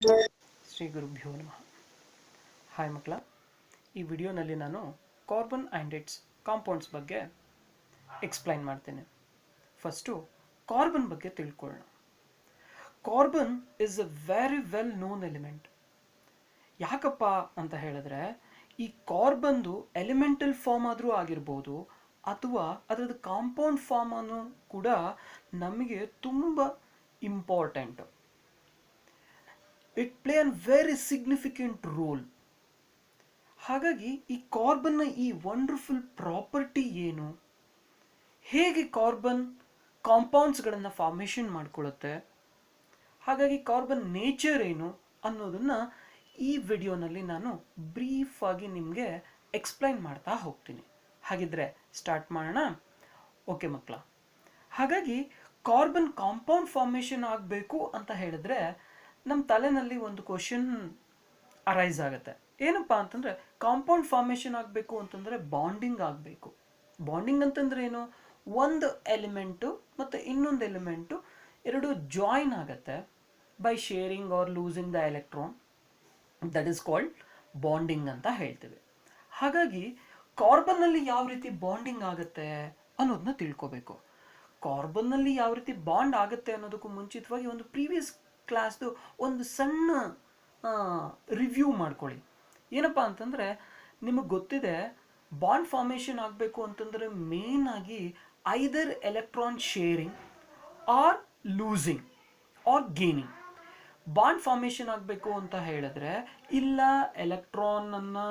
ಶ್ರೀ ಗುರುಭ್ಯೋ ನಮಃ. ಹಾಯ್ ಮಕ್ಕಳ, ಈ ವಿಡಿಯೋನಲ್ಲಿ ನಾನು ಕಾರ್ಬನ್ ಆ್ಯಂಡ್ ಇಟ್ಸ್ ಕಾಂಪೌಂಡ್ಸ್ ಬಗ್ಗೆ ಎಕ್ಸ್ಪ್ಲೈನ್ ಮಾಡ್ತೇನೆ. ಫಸ್ಟು ಕಾರ್ಬನ್ ಬಗ್ಗೆ ತಿಳ್ಕೊಳ್ಳೋಣ. Carbon is a very well known element. ಯಾಕಪ್ಪ ಅಂತ ಹೇಳಿದ್ರೆ, ಈ ಕಾರ್ಬನ್ದು ಎಲಿಮೆಂಟಲ್ ಫಾರ್ಮ್ ಆದರೂ ಆಗಿರ್ಬೋದು ಅಥವಾ ಅದರದ್ದು ಕಾಂಪೌಂಡ್ ಫಾರ್ಮ್ ಅನ್ನು ಕೂಡ ನಮಗೆ ತುಂಬ important. It play an very significant roll. ಹಾಗಾಗಿ ಈ ಕಾರ್ಬನ್ನ ಈ ವಂಡರ್ಫುಲ್ ಪ್ರಾಪರ್ಟಿ ಏನು, ಹೇಗೆ ಕಾರ್ಬನ್ ಕಾಂಪೌಂಡ್ಸ್ಗಳನ್ನು ಫಾರ್ಮೇಷನ್ ಮಾಡ್ಕೊಳ್ಳುತ್ತೆ, ಹಾಗಾಗಿ ಕಾರ್ಬನ್ ನೇಚರ್ ಏನು ಅನ್ನೋದನ್ನು ಈ ವಿಡಿಯೋನಲ್ಲಿ ನಾನು ಬ್ರೀಫ್ ಆಗಿ ನಿಮಗೆ ಎಕ್ಸ್ಪ್ಲೈನ್ ಮಾಡ್ತಾ ಹೋಗ್ತೀನಿ. ಹಾಗಿದ್ರೆ ಸ್ಟಾರ್ಟ್ ಮಾಡೋಣ. ಓಕೆ ಮಕ್ಕಳ, ಹಾಗಾಗಿ ಕಾರ್ಬನ್ ಕಾಂಪೌಂಡ್ ಫಾರ್ಮೇಷನ್ ಆಗಬೇಕು ಅಂತ ಹೇಳಿದ್ರೆ ನಮ್ಮ ತಲೆನಲ್ಲಿ ಒಂದು ಕ್ವಶನ್ ಅರೈಸ್ ಆಗುತ್ತೆ. ಏನಪ್ಪ ಅಂತಂದರೆ, ಕಾಂಪೌಂಡ್ ಫಾರ್ಮೇಷನ್ ಆಗಬೇಕು ಅಂತಂದರೆ ಬಾಂಡಿಂಗ್ ಆಗಬೇಕು. ಬಾಂಡಿಂಗ್ ಅಂತಂದ್ರೆ ಏನು? ಒಂದು ಎಲಿಮೆಂಟು ಮತ್ತು ಇನ್ನೊಂದು ಎಲಿಮೆಂಟು ಎರಡು ಜಾಯಿನ್ ಆಗುತ್ತೆ by sharing or losing the electron. That is called bonding ಅಂತ ಹೇಳ್ತೀವಿ. ಹಾಗಾಗಿ ಕಾರ್ಬನ್ನಲ್ಲಿ ಯಾವ ರೀತಿ ಬಾಂಡಿಂಗ್ ಆಗುತ್ತೆ ಅನ್ನೋದನ್ನ ತಿಳ್ಕೋಬೇಕು. ಕಾರ್ಬನ್ನಲ್ಲಿ ಯಾವ ರೀತಿ ಬಾಂಡ್ ಆಗುತ್ತೆ ಅನ್ನೋದಕ್ಕೂ ಮುಂಚಿತವಾಗಿ ಒಂದು ಪ್ರೀವಿಯಸ್ ಕ್ಲಾಸ್ದು ಒಂದು ಸಣ್ಣ ರಿವ್ಯೂ ಮಾಡ್ಕೊಳ್ಳಿ. ಏನಪ್ಪ ಅಂತಂದರೆ, ನಿಮಗೆ ಗೊತ್ತಿದೆ ಬಾಂಡ್ ಫಾರ್ಮೇಷನ್ ಆಗಬೇಕು ಅಂತಂದರೆ ಮೇನ್ ಆಗಿ either electron sharing or losing or gaining. Bond formation ಆಗಬೇಕು ಅಂತ ಹೇಳಿದ್ರೆ ಇಲ್ಲ ಎಲೆಕ್ಟ್ರಾನನ್ನು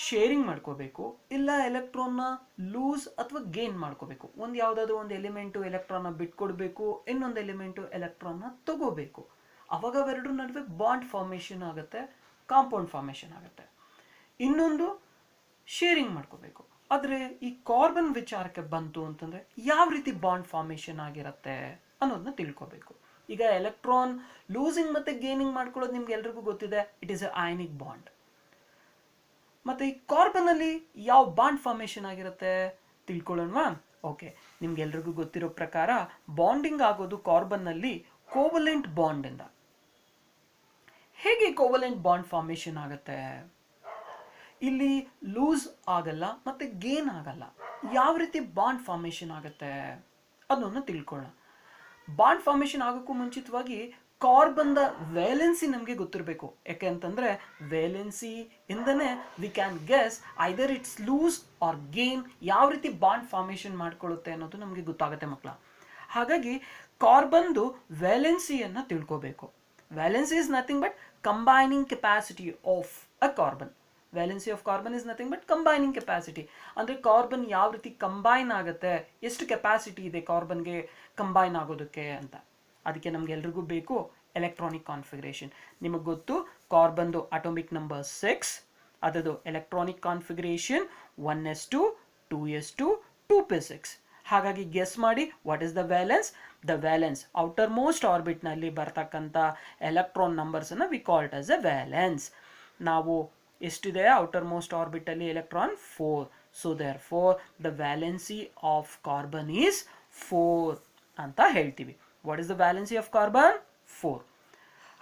ಶೇರಿಂಗ್ ಮಾಡ್ಕೋಬೇಕು, ಇಲ್ಲ ಎಲೆಕ್ಟ್ರಾನ್ನ ಲೂಸ್ ಅಥವಾ ಗೇನ್ ಮಾಡ್ಕೋಬೇಕು. ಒಂದು ಯಾವುದಾದ್ರೂ ಒಂದು ಎಲಿಮೆಂಟು ಎಲೆಕ್ಟ್ರಾನ್ನ ಬಿಟ್ಕೊಡ್ಬೇಕು, ಇನ್ನೊಂದು ಎಲಿಮೆಂಟು ಎಲೆಕ್ಟ್ರಾನ್ನ ತಗೋಬೇಕು. ಅವಾಗ ಅವೆರಡರ ನಡುವೆ ಬಾಂಡ್ ಫಾರ್ಮೇಷನ್ ಆಗುತ್ತೆ, ಕಾಂಪೌಂಡ್ ಫಾರ್ಮೇಷನ್ ಆಗುತ್ತೆ. ಇನ್ನೊಂದು ಶೇರಿಂಗ್ ಮಾಡ್ಕೋಬೇಕು. ಆದರೆ ಈ ಕಾರ್ಬನ್ ವಿಚಾರಕ್ಕೆ ಬಂತು ಅಂತಂದರೆ ಯಾವ ರೀತಿ ಬಾಂಡ್ ಫಾರ್ಮೇಷನ್ ಆಗಿರುತ್ತೆ ಅನ್ನೋದನ್ನ ತಿಳ್ಕೋಬೇಕು. ಈಗ ಎಲೆಕ್ಟ್ರಾನ್ ಲೂಸಿಂಗ್ ಮತ್ತು ಗೇನಿಂಗ್ ಮಾಡ್ಕೊಳ್ಳೋದು ನಿಮ್ಗೆ ಎಲ್ರಿಗೂ ಗೊತ್ತಿದೆ, it is A ionic bond. ಮತ್ತು ಈ ಕಾರ್ಬನ್ನಲ್ಲಿ ಯಾವ ಬಾಂಡ್ ಫಾರ್ಮೇಷನ್ ಆಗಿರುತ್ತೆ ತಿಳ್ಕೊಳ್ಳೋಣವಾ? ಓಕೆ, ನಿಮ್ಗೆಲ್ರಿಗೂ ಗೊತ್ತಿರೋ ಪ್ರಕಾರ ಬಾಂಡಿಂಗ್ ಆಗೋದು ಕಾರ್ಬನ್ನಲ್ಲಿ ಕೋವಲೆಂಟ್ ಬಾಂಡಿಂದ. ಹೇಗೆ ಕೋವಲೆಂಟ್ ಬಾಂಡ್ ಫಾರ್ಮೇಷನ್ ಆಗುತ್ತೆ? ಇಲ್ಲಿ ಲೂಸ್ ಆಗಲ್ಲ ಮತ್ತು ಗೇನ್ ಆಗಲ್ಲ. ಯಾವ ರೀತಿ ಬಾಂಡ್ ಫಾರ್ಮೇಷನ್ ಆಗುತ್ತೆ ಅದನ್ನು ತಿಳ್ಕೊಳ್ಳೋಣ. ಬಾಂಡ್ ಫಾರ್ಮೇಷನ್ ಆಗೋಕ್ಕೂ ಮುಂಚಿತವಾಗಿ ಕಾರ್ಬನ್ದ ವೇಲೆನ್ಸಿ ನಮಗೆ ಗೊತ್ತಿರಬೇಕು. ಯಾಕೆ ಅಂತಂದರೆ ವೇಲೆನ್ಸಿ ಇಂದನೇ we can guess either it's lose or gain, ಯಾವ ರೀತಿ ಬಾಂಡ್ ಫಾರ್ಮೇಷನ್ ಮಾಡ್ಕೊಳ್ಳುತ್ತೆ ಅನ್ನೋದು ನಮಗೆ ಗೊತ್ತಾಗುತ್ತೆ ಮಕ್ಕಳ. ಹಾಗಾಗಿ ಕಾರ್ಬನ್ದು ವೇಲೆನ್ಸಿಯನ್ನು ತಿಳ್ಕೋಬೇಕು. Valency is nothing but combining capacity of a carbon. Valency of carbon is nothing but combining capacity. ಅಂದರೆ ಕಾರ್ಬನ್ ಯಾವ ರೀತಿ ಕಂಬೈನ್ ಆಗುತ್ತೆ, ಎಷ್ಟು ಕೆಪಾಸಿಟಿ ಇದೆ ಕಾರ್ಬನ್ಗೆ ಕಂಬೈನ್ ಆಗೋದಕ್ಕೆ ಅಂತ. ಅದಕ್ಕೆ ನಮ್ಗೆಲ್ರಿಗೂ ಬೇಕು ಎಲೆಕ್ಟ್ರಾನಿಕ್ ಕಾನ್ಫಿಗರೇಷನ್. ನಿಮಗೆ ಗೊತ್ತು ಕಾರ್ಬನ್ದು ಅಟೋಮಿಕ್ ನಂಬರ್ 6, ಅದರದು electronic configuration 1s2 2s2 2p6. ಹಾಗಾಗಿ ಗೆಸ್ ಮಾಡಿ, what is the valence? The valence outer most ಆರ್ಬಿಟ್ನಲ್ಲಿ ಬರ್ತಕ್ಕಂಥ ಎಲೆಕ್ಟ್ರಾನ್ ನಂಬರ್ಸನ್ನು we called as a valence. ನಾವು ಎಷ್ಟಿದೆ ಔಟರ್ ಮೋಸ್ಟ್ ಆರ್ಬಿಟಲ್ಲಿ electron? 4. So therefore the valency of carbon is 4 ಅಂತ ಹೇಳ್ತೀವಿ. What is the valency of carbon? 4.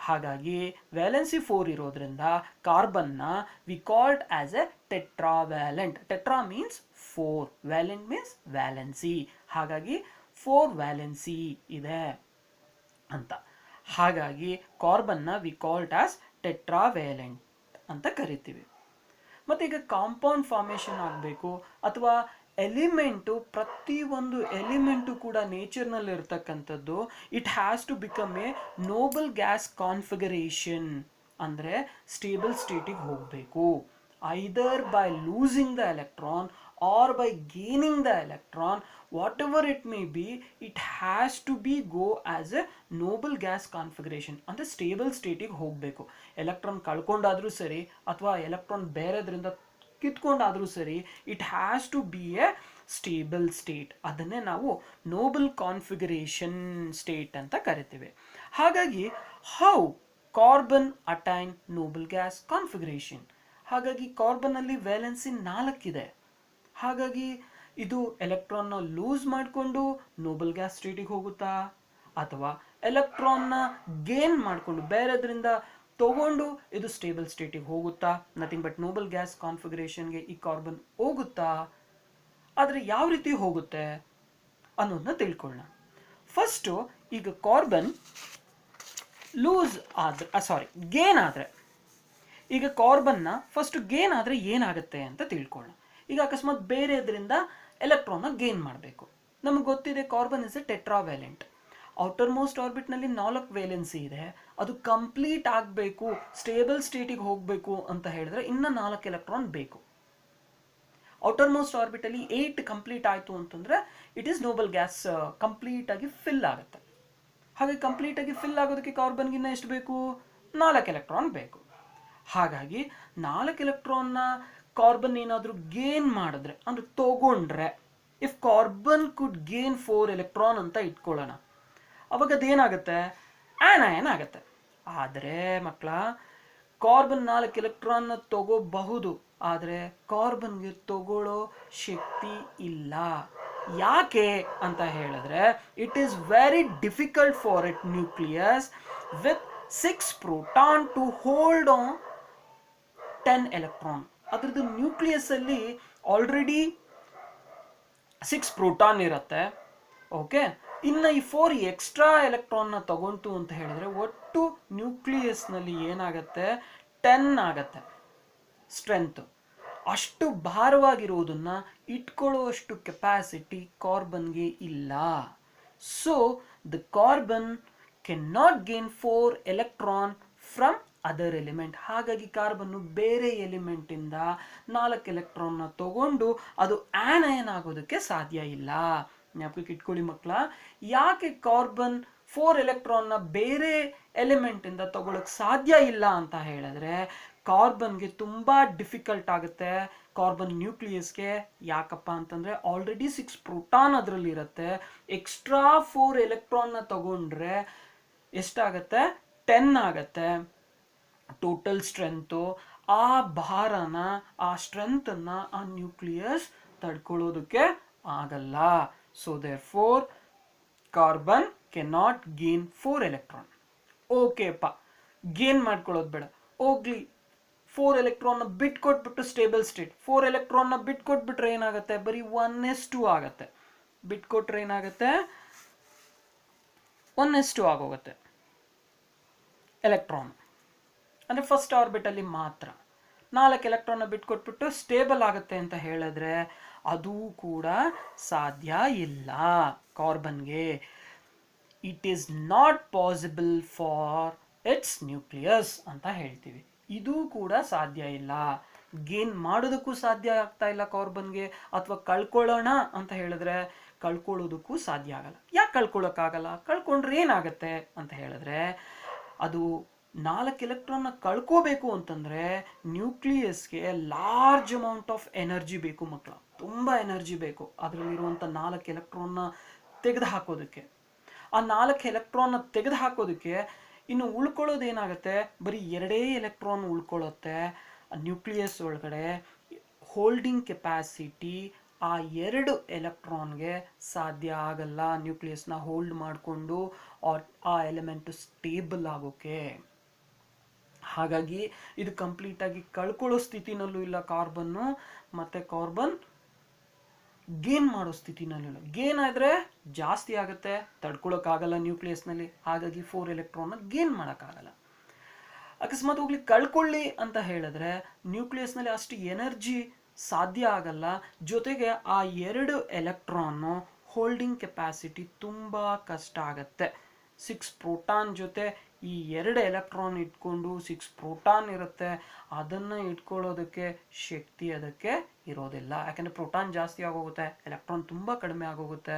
ಹಾಗಾಗಿ valency 4 ಇರೋದ್ರಿಂದ ಕಾರ್ಬನ್ನ we called as a tetravalent. Tetra means 4, valent means valency. ಹಾಗಾಗಿ 4 valency ಇದೆ ಅಂತ. ಹಾಗಾಗಿ ಕಾರ್ಬನ್ನ ವಿ ಕಾಲ್ಡ್ ಆಸ್ ಟೆಟ್ರಾವ್ಯಾಲೆಂಟ್ ಅಂತ ಕರಿತೀವಿ. ಮತ್ತು ಈಗ ಕಾಂಪೌಂಡ್ ಫಾರ್ಮೇಷನ್ ಆಗಬೇಕು ಅಥವಾ ಎಲಿಮೆಂಟು, ಪ್ರತಿಯೊಂದು ಎಲಿಮೆಂಟು ಕೂಡ ನೇಚರ್ನಲ್ಲಿ ಇರ್ತಕ್ಕಂಥದ್ದು it has to become a noble gas configuration. ಅಂದರೆ ಸ್ಟೇಬಲ್ ಸ್ಟೇಟಿಗೆ ಹೋಗಬೇಕು. Either by losing the electron or by gaining the electron, whatever it may be, it has to be go as a noble gas configuration. ಅಂದರೆ stable ಸ್ಟೇಟಿಗೆ ಹೋಗಬೇಕು. Electron ಕಳ್ಕೊಂಡಾದರೂ ಸರಿ ಅಥವಾ electron ಬೇರೆದ್ರಿಂದ ಕಿತ್ಕೊಂಡಾದರೂ ಸರಿ, it has to be a stable state. ಅದನ್ನೇ ನಾವು ನೋಬಲ್ ಕಾನ್ಫಿಗರೇಷನ್ ಸ್ಟೇಟ್ ಅಂತ ಕರಿತೀವಿ. ಹಾಗಾಗಿ how carbon attain Nobel gas configuration? ಹಾಗಾಗಿ ಕಾರ್ಬನ್ನಲ್ಲಿ ವ್ಯಾಲೆನ್ಸಿ 4 ಇದೆ. ಹಾಗಾಗಿ ಇದು ಎಲೆಕ್ಟ್ರಾನ್ನ ಲೂಸ್ ಮಾಡಿಕೊಂಡು ನೋಬಲ್ ಗ್ಯಾಸ್ ಸ್ಟೇಟಿಗೆ ಹೋಗುತ್ತಾ ಅಥವಾ ಎಲೆಕ್ಟ್ರಾನ್ನ ಗೇನ್ ಮಾಡಿಕೊಂಡು ಬೇರೆದ್ರಿಂದ ತಗೊಂಡು ಇದು ಸ್ಟೇಬಲ್ ಸ್ಟೇಟಿಗೆ ಹೋಗುತ್ತಾ? ನಥಿಂಗ್ ಬಟ್ ನೋಬಲ್ ಗ್ಯಾಸ್ ಕಾನ್ಫಿಗರೇಷನ್ಗೆ ಈ ಕಾರ್ಬನ್ ಹೋಗುತ್ತಾ? ಆದರೆ ಯಾವ ರೀತಿ ಹೋಗುತ್ತೆ ಅನ್ನೋದನ್ನ ತಿಳ್ಕೊಳ್ಳೋಣ. ಫಸ್ಟು ಈಗ ಕಾರ್ಬನ್ ಲೂಸ್ ಆದ್ರೆ ಗೇನ್ ಆದರೆ, ಈಗ ಕಾರ್ಬನ್ನ ಫಸ್ಟ್ ಗೇನ್ ಆದರೆ ಏನಾಗುತ್ತೆ ಅಂತ ತಿಳ್ಕೊಳ್ಳೋಣ. ಈಗ ಅಕಸ್ಮಾತ್ ಬೇರೆದ್ರಿಂದ ಎಲೆಕ್ಟ್ರಾನ್ನ ಗೇನ್ ಮಾಡಬೇಕು. ನಮಗೆ ಗೊತ್ತಿದೆ carbon is a tetravalent. Outer most ಆರ್ಬಿಟ್ನಲ್ಲಿ 4 ವೇಲೆನ್ಸಿ ಇದೆ. ಅದು ಕಂಪ್ಲೀಟ್ ಆಗಬೇಕು, ಸ್ಟೇಬಲ್ ಸ್ಟೇಟಿಗೆ ಹೋಗಬೇಕು ಅಂತ ಹೇಳಿದ್ರೆ ಇನ್ನು 4 ಎಲೆಕ್ಟ್ರಾನ್ ಬೇಕು. ಔಟರ್ ಮೋಸ್ಟ್ ಆರ್ಬಿಟಲ್ಲಿ 8 ಕಂಪ್ಲೀಟ್ ಆಯಿತು ಅಂತಂದರೆ it is Nobel gas complete ಆಗಿ ಫಿಲ್ ಆಗುತ್ತೆ. ಹಾಗೆ ಕಂಪ್ಲೀಟ್ ಆಗಿ ಫಿಲ್ ಆಗೋದಕ್ಕೆ ಕಾರ್ಬನ್ಗಿನ್ನ ಎಷ್ಟು ಬೇಕು? 4 ಎಲೆಕ್ಟ್ರಾನ್ ಬೇಕು. ಹಾಗಾಗಿ 4 ಎಲೆಕ್ಟ್ರಾನ್ನ ಕಾರ್ಬನ್ ಏನಾದರೂ ಗೇನ್ ಮಾಡಿದ್ರೆ ಅಂದ್ರೆ ತಗೊಂಡ್ರೆ, if carbon could gain 4 electron ಅಂತ ಇಟ್ಕೊಳ್ಳೋಣ, ಅವಾಗ ಅದೇನಾಗುತ್ತೆ? ಆನಯನ್ ಆಗುತ್ತೆ. ಆದರೆ ಮಕ್ಕಳ, ಕಾರ್ಬನ್ 4 ಎಲೆಕ್ಟ್ರಾನ್ನ ತಗೋಬಹುದು, ಆದರೆ ಕಾರ್ಬನ್ಗೆ ತಗೊಳ್ಳೋ ಶಕ್ತಿ ಇಲ್ಲ. ಯಾಕೆ ಅಂತ ಹೇಳಿದ್ರೆ, it is very difficult for it nucleus with 6 proton to hold on 10 electron. ಅದ್ರದ್ದು ನ್ಯೂಕ್ಲಿಯಸ್ ಅಲ್ಲಿ ಆಲ್ರೆಡಿ 6 ಪ್ರೋಟಾನ್ ಇರುತ್ತೆ. ಓಕೆ, ಇನ್ನು ಈ 4 ಎಕ್ಸ್ಟ್ರಾ ಎಲೆಕ್ಟ್ರಾನ್ನ ತಗೊಂತು ಅಂತ ಹೇಳಿದ್ರೆ ಒಟ್ಟು ನ್ಯೂಕ್ಲಿಯಸ್ನಲ್ಲಿ ಏನಾಗುತ್ತೆ? 10 ಆಗತ್ತೆ ಸ್ಟ್ರೆಂತ್. ಅಷ್ಟು ಭಾರವಾಗಿರುವುದನ್ನ ಇಟ್ಕೊಳ್ಳುವಷ್ಟು ಕೆಪಾಸಿಟಿ ಕಾರ್ಬನ್ಗೆ ಇಲ್ಲ. So the carbon can not gain 4 electron from other element. ಹಾಗಾಗಿ ಕಾರ್ಬನ್ನು ಬೇರೆ ಎಲಿಮೆಂಟಿಂದ 4 ಎಲೆಕ್ಟ್ರಾನ್ನ ತಗೊಂಡು ಅದು ಆನಯನ್ ಆಗೋದಕ್ಕೆ ಸಾಧ್ಯ ಇಲ್ಲ. ಜ್ಞಾಪಕಕ್ಕೆ ಇಟ್ಕೊಳ್ಳಿ ಮಕ್ಕಳ. ಯಾಕೆ ಕಾರ್ಬನ್ 4 ಎಲೆಕ್ಟ್ರಾನ್ನ ಬೇರೆ ಎಲಿಮೆಂಟಿಂದ ತಗೊಳಕ್ ಸಾಧ್ಯ ಇಲ್ಲ ಅಂತ ಹೇಳಿದ್ರೆ, ಕಾರ್ಬನ್ಗೆ ತುಂಬ ಡಿಫಿಕಲ್ಟ್ ಆಗುತ್ತೆ ಕಾರ್ಬನ್ ನ್ಯೂಕ್ಲಿಯಸ್ಗೆ. ಯಾಕಪ್ಪ ಅಂತಂದರೆ ಆಲ್ರೆಡಿ 6 ಪ್ರೋಟಾನ್ ಅದರಲ್ಲಿ ಇರುತ್ತೆ. ಎಕ್ಸ್ಟ್ರಾ 4 ಎಲೆಕ್ಟ್ರಾನ್ನ ತಗೊಂಡ್ರೆ ಎಷ್ಟಾಗತ್ತೆ? 10 ಆಗತ್ತೆ ಟೋಟಲ್ ಸ್ಟ್ರೆಂತು. ಆ ಭಾರನ, ಆ ಸ್ಟ್ರೆಂತನ್ನ ಆ ನ್ಯೂಕ್ಲಿಯಸ್ ತಡ್ಕೊಳ್ಳೋದಕ್ಕೆ ಆಗಲ್ಲ. So therefore carbon cannot gain 4 electron. ಓಕೆಪ್ಪ, ಗೇನ್ ಮಾಡ್ಕೊಳ್ಳೋದು ಬೇಡ, ಹೋಗ್ಲಿ 4 ಎಲೆಕ್ಟ್ರಾನ್ನ ಬಿಟ್ಕೊಟ್ಬಿಟ್ಟು ಸ್ಟೇಬಲ್ ಸ್ಟೇಟ್. 4 ಎಲೆಕ್ಟ್ರಾನ್ನ ಬಿಟ್ಕೊಟ್ಬಿಟ್ರೆ ಏನಾಗುತ್ತೆ? ಬರೀ 1s2 ಆಗತ್ತೆ. ಬಿಟ್ಕೊಟ್ರೆ ಏನಾಗುತ್ತೆ? 1s2 ಆಗೋಗುತ್ತೆ ಎಲೆಕ್ಟ್ರಾನ್. ಅಂದರೆ ಫಸ್ಟ್ ಆರ್ಬಿಟಲ್ಲಿ ಮಾತ್ರ 4 ಎಲೆಕ್ಟ್ರಾನ್ನ ಬಿಟ್ಕೊಟ್ಬಿಟ್ಟು ಸ್ಟೇಬಲ್ ಆಗುತ್ತೆ ಅಂತ ಹೇಳಿದ್ರೆ ಅದು ಕೂಡ ಸಾಧ್ಯ ಇಲ್ಲ ಕಾರ್ಬನ್ಗೆ. It is not possible for its nucleus ಅಂತ ಹೇಳ್ತೀವಿ. ಇದು ಕೂಡ ಸಾಧ್ಯ ಇಲ್ಲ. ಗೇನ್ ಮಾಡೋದಕ್ಕೂ ಸಾಧ್ಯ ಆಗ್ತಾ ಇಲ್ಲ ಕಾರ್ಬನ್ಗೆ. ಅಥವಾ ಕಳ್ಕೊಳ್ಳೋಣ ಅಂತ ಹೇಳಿದ್ರೆ ಕಳ್ಕೊಳ್ಳೋದಕ್ಕೂ ಸಾಧ್ಯ ಆಗಲ್ಲ. ಯಾಕೆ ಕಳ್ಕೊಳ್ಳೋಕ್ಕಾಗಲ್ಲ? ಕಳ್ಕೊಂಡ್ರೆ ಏನಾಗುತ್ತೆ ಅಂತ ಹೇಳಿದ್ರೆ, ಅದು 4 ಎಲೆಕ್ಟ್ರಾನ್ನ ಕಳ್ಕೋಬೇಕು ಅಂತಂದರೆ ನ್ಯೂಕ್ಲಿಯಸ್ಗೆ ಲಾರ್ಜ್ ಅಮೌಂಟ್ ಆಫ್ ಎನರ್ಜಿ ಬೇಕು ಮಕ್ಕಳ. ತುಂಬ ಎನರ್ಜಿ ಬೇಕು ಅದರಲ್ಲಿರುವಂಥ 4 ಎಲೆಕ್ಟ್ರಾನ್ನ ತೆಗೆದು ಹಾಕೋದಕ್ಕೆ. ಆ 4 ಎಲೆಕ್ಟ್ರಾನ್ನ ತೆಗೆದು ಹಾಕೋದಕ್ಕೆ ಇನ್ನು ಉಳ್ಕೊಳ್ಳೋದೇನಾಗುತ್ತೆ? ಬರೀ 2 ಎಲೆಕ್ಟ್ರಾನ್ ಉಳ್ಕೊಳ್ಳುತ್ತೆ ನ್ಯೂಕ್ಲಿಯಸ್ ಒಳಗಡೆ. ಹೋಲ್ಡಿಂಗ್ ಕೆಪಾಸಿಟಿ ಆ 2 ಎಲೆಕ್ಟ್ರಾನ್ಗೆ ಸಾಧ್ಯ ಆಗಲ್ಲ ನ್ಯೂಕ್ಲಿಯಸ್ನ ಹೋಲ್ಡ್ ಮಾಡಿಕೊಂಡು ಆ ಎಲಿಮೆಂಟು ಸ್ಟೇಬಲ್ ಆಗೋಕೆ. ಹಾಗಾಗಿ ಇದು ಕಂಪ್ಲೀಟಾಗಿ ಕಳ್ಕೊಳ್ಳೋ ಸ್ಥಿತಿನಲ್ಲೂ ಇಲ್ಲ ಕಾರ್ಬನ್ನು, ಮತ್ತು ಕಾರ್ಬನ್ ಗೇನ್ ಮಾಡೋ ಸ್ಥಿತಿನಲ್ಲೂ ಇಲ್ಲ. ಗೇನ್ ಆದರೆ ಜಾಸ್ತಿ ಆಗುತ್ತೆ, ತಡ್ಕೊಳ್ಳೋಕ್ಕಾಗಲ್ಲ ನ್ಯೂಕ್ಲಿಯಸ್ನಲ್ಲಿ. ಹಾಗಾಗಿ 4 ಎಲೆಕ್ಟ್ರಾನ್ನ ಗೇನ್ ಮಾಡೋಕ್ಕಾಗಲ್ಲ. ಅಕಸ್ಮಾತ್ ಹೋಗ್ಲಿ ಕಳ್ಕೊಳ್ಳಿ ಅಂತ ಹೇಳಿದ್ರೆ ನ್ಯೂಕ್ಲಿಯಸ್ನಲ್ಲಿ ಅಷ್ಟು ಎನರ್ಜಿ ಸಾಧ್ಯ ಆಗಲ್ಲ. ಜೊತೆಗೆ ಆ 2 ಎಲೆಕ್ಟ್ರಾನ್ನು ಹೋಲ್ಡಿಂಗ್ ಕೆಪಾಸಿಟಿ ತುಂಬ ಕಷ್ಟ ಆಗುತ್ತೆ. 6 ಪ್ರೋಟಾನ್ ಜೊತೆ ಈ 2 ಎಲೆಕ್ಟ್ರಾನ್ ಇಟ್ಕೊಂಡು 6 ಪ್ರೋಟಾನ್ ಇರುತ್ತೆ, ಅದನ್ನು ಇಟ್ಕೊಳ್ಳೋದಕ್ಕೆ ಶಕ್ತಿ ಅದಕ್ಕೆ ಇರೋದಿಲ್ಲ. ಯಾಕೆಂದರೆ ಪ್ರೋಟಾನ್ ಜಾಸ್ತಿ ಆಗೋಗುತ್ತೆ, ಎಲೆಕ್ಟ್ರಾನ್ ತುಂಬ ಕಡಿಮೆ ಆಗೋಗುತ್ತೆ.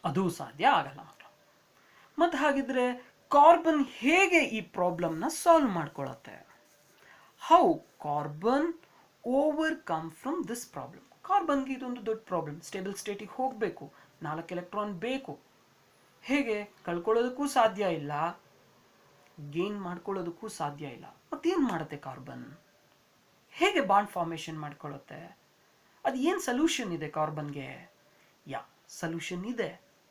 ಅದು ಸಾಧ್ಯ ಆಗಲ್ಲ. ಮತ್ತು ಹಾಗಿದ್ರೆ ಕಾರ್ಬನ್ ಹೇಗೆ ಈ ಪ್ರಾಬ್ಲಮ್ನ ಸಾಲ್ವ್ ಮಾಡ್ಕೊಳ್ಳುತ್ತೆ? How carbon overcome from this problem? ಕಾರ್ಬನ್ಗೆ ಇದೊಂದು ದೊಡ್ಡ ಪ್ರಾಬ್ಲಮ್. ಸ್ಟೇಬಲ್ ಸ್ಟೇಟಿಗೆ ಹೋಗಬೇಕು, 4 ಎಲೆಕ್ಟ್ರಾನ್ ಬೇಕು. ಹೇಗೆ? ಕಳ್ಕೊಳ್ಳೋದಕ್ಕೂ ಸಾಧ್ಯ ಇಲ್ಲ, ಗೇನ್ ಮಾಡ್ಕೊಳ್ಳೋದಕ್ಕೂ ಸಾಧ್ಯ ಇಲ್ಲ. ಮತ್ತೇನು ಮಾಡುತ್ತೆ ಕಾರ್ಬನ್? ಹೇಗೆ ಬಾಂಡ್ ಫಾರ್ಮೇಷನ್ ಮಾಡ್ಕೊಳ್ಳುತ್ತೆ? ಅದು ಏನು ಸೊಲ್ಯೂಷನ್ ಇದೆ ಕಾರ್ಬನ್ಗೆ? ಸೊಲ್ಯೂಷನ್ ಇದೆ.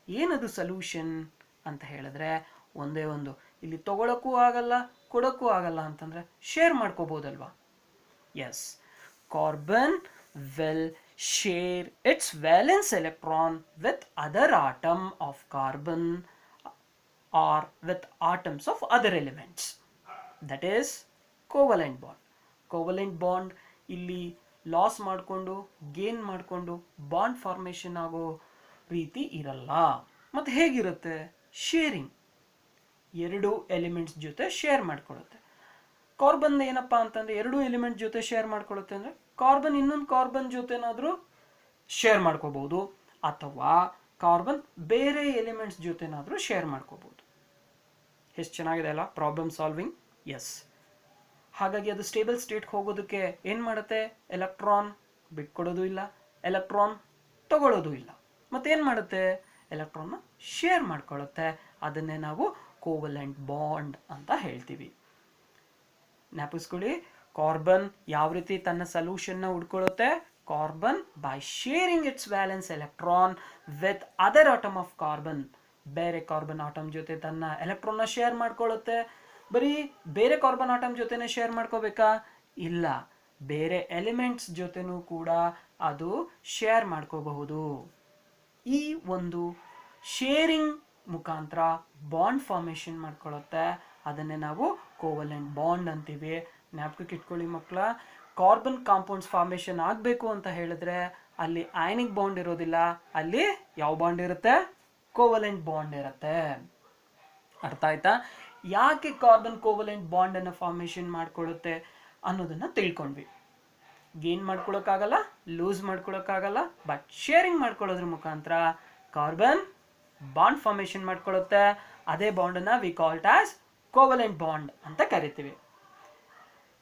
ಏನದು ಸೊಲ್ಯೂಷನ್? ಅಂತ ಹೇಳಿದ್ರೆ ಒಂದೇ ಒಂದು, ಇಲ್ಲಿ ತಗೊಳಕ್ಕೂ ಆಗಲ್ಲ ಕೊಡೋಕ್ಕೂ ಆಗಲ್ಲ ಅಂತಂದ್ರೆ ಶೇರ್ ಮಾಡ್ಕೋಬಹುದಲ್ವಾ? Yes, carbon will share its valence electron with other atom of carbon or with atoms of other elements. That is covalent bond. Covalent bond ಇಲ್ಲಿ ಲಾಸ್ ಮಾಡಿಕೊಂಡು ಗೇನ್ ಮಾಡಿಕೊಂಡು ಬಾಂಡ್ ಫಾರ್ಮೇಷನ್ ಆಗೋ ರೀತಿ ಇರಲ್ಲ. ಮತ್ತು ಹೇಗಿರುತ್ತೆ? ಶೇರಿಂಗ್, ಎರಡು ಎಲಿಮೆಂಟ್ಸ್ ಜೊತೆ ಶೇರ್ ಮಾಡ್ಕೊಳ್ಳುತ್ತೆ. ಕಾರ್ಬನ್ ಏನಪ್ಪ ಅಂತಂದ್ರೆ ಎರಡು ಎಲಿಮೆಂಟ್ ಜೊತೆ ಶೇರ್ ಮಾಡ್ಕೊಳ್ಳುತ್ತೆ ಅಂದರೆ ಕಾರ್ಬನ್ ಇನ್ನೊಂದು ಕಾರ್ಬನ್ ಜೊತೆನಾದರೂ ಶೇರ್ ಮಾಡ್ಕೋಬಹುದು, ಅಥವಾ ಕಾರ್ಬನ್ ಬೇರೆ ಎಲಿಮೆಂಟ್ಸ್ ಜೊತೆನಾದರೂ ಶೇರ್ ಮಾಡ್ಕೋಬಹುದು. ಎಷ್ಟು ಚೆನ್ನಾಗಿದೆ ಅಲ್ಲ ಪ್ರಾಬ್ಲಮ್ ಸಾಲ್ವಿಂಗ್? ಎಸ್. ಹಾಗಾಗಿ ಅದು ಸ್ಟೇಬಲ್ ಸ್ಟೇಟ್ಗೆ ಹೋಗೋದಕ್ಕೆ ಏನು ಮಾಡುತ್ತೆ? ಎಲೆಕ್ಟ್ರಾನ್ ಬಿಟ್ಕೊಡೋದು ಇಲ್ಲ, ಎಲೆಕ್ಟ್ರಾನ್ ತಗೊಳ್ಳೋದು ಇಲ್ಲ. ಮತ್ತೇನು ಮಾಡುತ್ತೆ? ಎಲೆಕ್ಟ್ರಾನ್ನ ಶೇರ್ ಮಾಡ್ಕೊಳ್ಳುತ್ತೆ. ಅದನ್ನೇ ನಾವು ಕೋವಲೆಂಟ್ ಬಾಂಡ್ ಅಂತ ಹೇಳ್ತೀವಿ. ಜ್ಞಾಪಿಸ್ಕೊಳ್ಳಿ, ಕಾರ್ಬನ್ ಯಾವ ರೀತಿ ತನ್ನ ಸೊಲ್ಯೂಷನ್ನ ಹುಡ್ಕೊಳ್ಳುತ್ತೆ? Carbon by sharing its valence electron with other atom of carbon. ಬೇರೆ ಕಾರ್ಬನ್ ಆಟಮ್ ಜೊತೆ ತನ್ನ ಎಲೆಕ್ಟ್ರಾನ್ನ ಶೇರ್ ಮಾಡ್ಕೊಳ್ಳುತ್ತೆ. ಬರೀ ಬೇರೆ ಕಾರ್ಬನ್ ಆಟಮ್ ಜೊತೆನೆ ಶೇರ್ ಮಾಡ್ಕೋಬೇಕಾ? ಇಲ್ಲ, ಬೇರೆ ಎಲಿಮೆಂಟ್ಸ್ ಜೊತೆನೂ ಕೂಡ ಅದು ಶೇರ್ ಮಾಡ್ಕೋಬಹುದು. ಈ ಒಂದು ಶೇರಿಂಗ್ ಮುಖಾಂತರ ಬಾಂಡ್ ಫಾರ್ಮೇಷನ್ ಮಾಡ್ಕೊಳ್ಳುತ್ತೆ. ಅದನ್ನೇ ನಾವು ಕೋವಲೆಂಟ್ ಬಾಂಡ್ ಅಂತೀವಿ. ಜ್ಞಾಪಕಕ್ಕೆ ಇಟ್ಕೊಳ್ಳಿ ಮಕ್ಕಳ, ಕಾರ್ಬನ್ ಕಾಂಪೌಂಡ್ಸ್ ಫಾರ್ಮೇಷನ್ ಆಗಬೇಕು ಅಂತ ಹೇಳಿದ್ರೆ ಅಲ್ಲಿ ಅಯಾನಿಕ್ ಬಾಂಡ್ ಇರೋದಿಲ್ಲ, ಅಲ್ಲಿ ಯಾವ ಬಾಂಡ್ ಇರುತ್ತೆ? ಕೋವಲೆಂಟ್ ಬಾಂಡ್ ಇರುತ್ತೆ. ಅರ್ಥ ಆಯ್ತಾ? ಯಾಕೆ ಕಾರ್ಬನ್ ಕೋವಲೆಂಟ್ ಬಾಂಡ್ ಅನ್ನು ಫಾರ್ಮೇಷನ್ ಮಾಡ್ಕೊಳ್ಳುತ್ತೆ ಅನ್ನೋದನ್ನ ತಿಳ್ಕೊಂಡ್ವಿ. ಗೇನ್ ಮಾಡ್ಕೊಳ್ಳೋಕ್ಕಾಗಲ್ಲ, ಲೂಸ್ ಮಾಡ್ಕೊಳ್ಳೋಕ್ಕಾಗಲ್ಲ, ಬಟ್ ಶೇರಿಂಗ್ ಮಾಡ್ಕೊಳ್ಳೋದ್ರ ಮುಖಾಂತರ ಕಾರ್ಬನ್ ಬಾಂಡ್ ಫಾರ್ಮೇಷನ್ ಮಾಡ್ಕೊಳ್ಳುತ್ತೆ. ಅದೇ ಬಾಂಡನ್ನ we called as covalent bond ಅಂತ ಕರಿತೀವಿ.